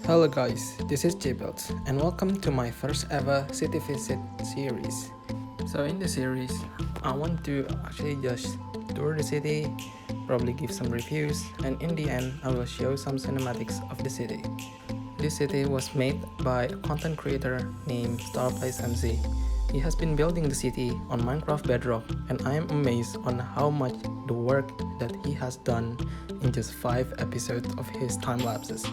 Hello guys, this is Gibuilds and welcome to my first ever city visit series. So in this series, I want to actually just tour the city, probably give some reviews, and in the end I will show some cinematics of the city. This city was made by a content creator named StarPlaysMC. He has been building the city on Minecraft Bedrock and I am amazed on how much the work that he has done in just 5 episodes of his time lapses.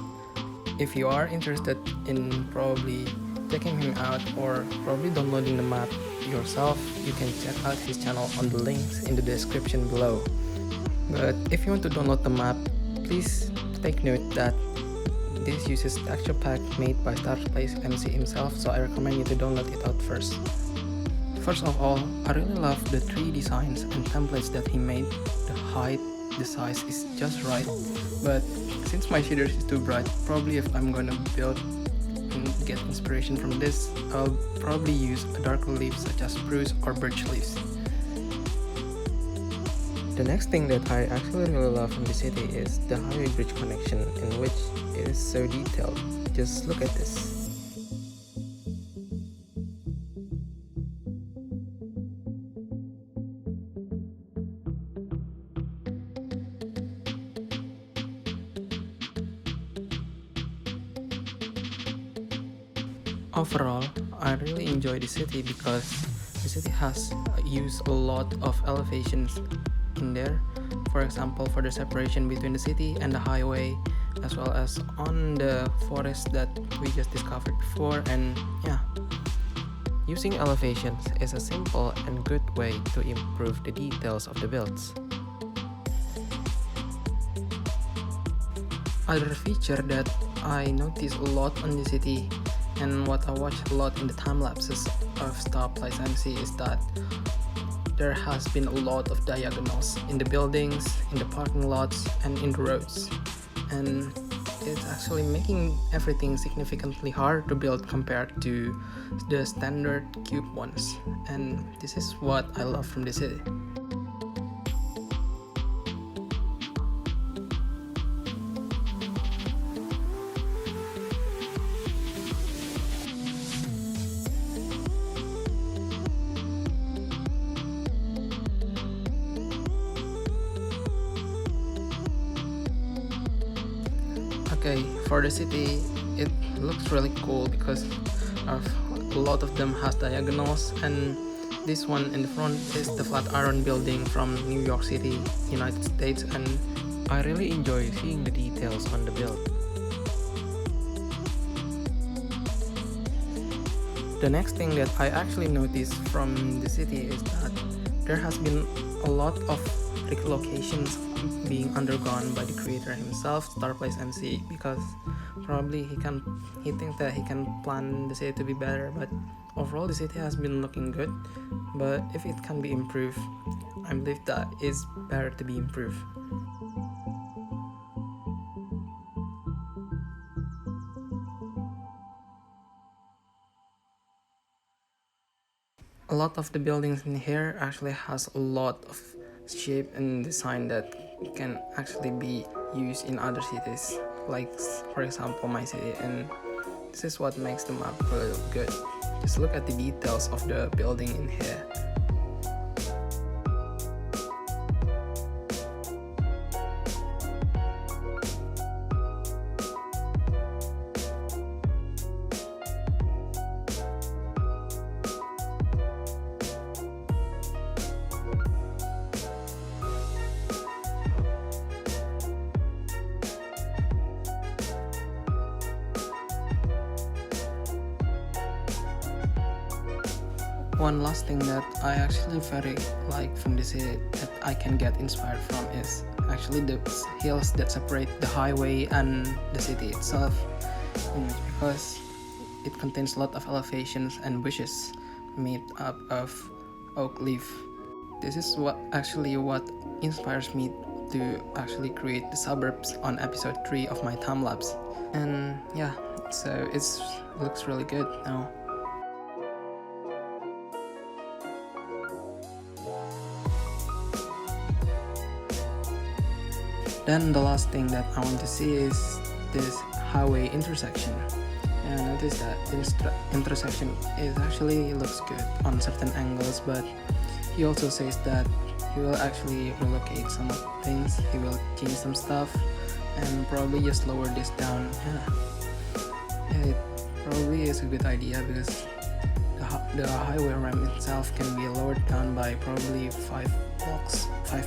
If you are interested in probably checking him out or probably downloading the map yourself, you can check out his channel on the links in the description below. But if you want to download the map, please take note that this uses texture pack made by StarPlaysMC himself, so I recommend you to download it out first. First of all, I really love the 3 designs and templates that he made. The height, the size is just right, but since my shaders is too bright, probably if I'm gonna build and get inspiration from this, I'll probably use a darker leaf such as spruce or birch leaves. The next thing that I actually really love from the city is the highway bridge connection, in which it is so detailed. Just look at this. Overall, I really enjoy the city because the city has used a lot of elevations in there. For example, for the separation between the city and the highway, as well as on the forest that we just discovered before. And yeah, using elevations is a simple and good way to improve the details of the builds. Other feature that I notice a lot on the city and what I watch a lot in the time lapses of StarPlaysMC is that there has been a lot of diagonals in the buildings, in the parking lots, and in the roads. And it's actually making everything significantly harder to build compared to the standard cube ones. And this is what I love from the city. Okay, for the city, it looks really cool because a lot of them has diagonals, and this one in the front is the Flatiron building from New York City, United States, and I really enjoy seeing the details on the build. The next thing that I actually noticed from the city is that there has been a lot of relocations being undergone by the creator himself, StarPlaysMC, because probably he thinks that he can plan the city to be better, but overall the city has been looking good. But if it can be improved, I believe that it's better to be improved. A lot of the buildings in here actually has a lot of shape and design that can actually be used in other cities, like for example my city, and this is what makes the map really look good. Just look at the details of the building in here. One last thing that I actually very like from the city that I can get inspired from is actually the hills that separate the highway and the city itself, because it contains a lot of elevations and bushes made up of oak leaf. This is what inspires me to actually create the suburbs on episode 3 of my time lapse. And yeah, so it looks really good now. Then the last thing that I want to see is this highway intersection. And I noticed that this intersection actually looks good on certain angles, but he also says that he will actually relocate some things, he will change some stuff, and probably just lower this down. Yeah, it probably is a good idea because the highway ramp itself can be lowered down by probably 5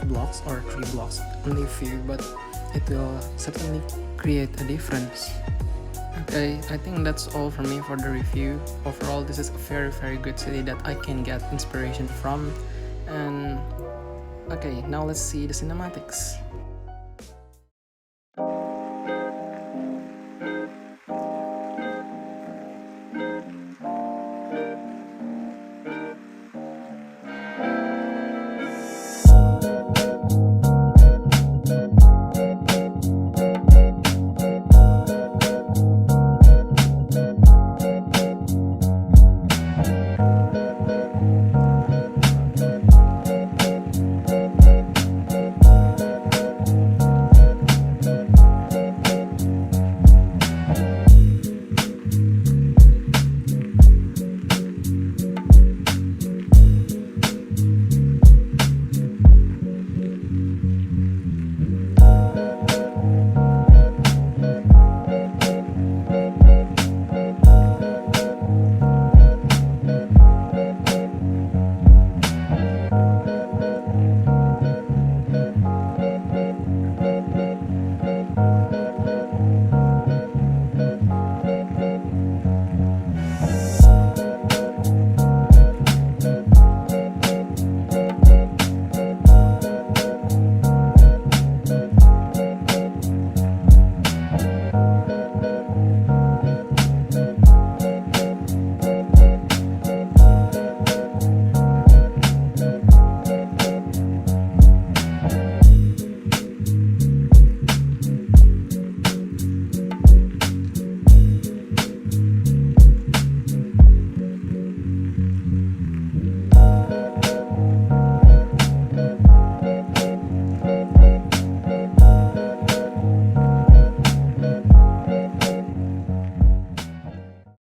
blocks or 3 blocks, only a few, but it will certainly create a difference. Okay, I think that's all from me for the review. Overall, this is a very good city that I can get inspiration from. And okay, now let's see the cinematics.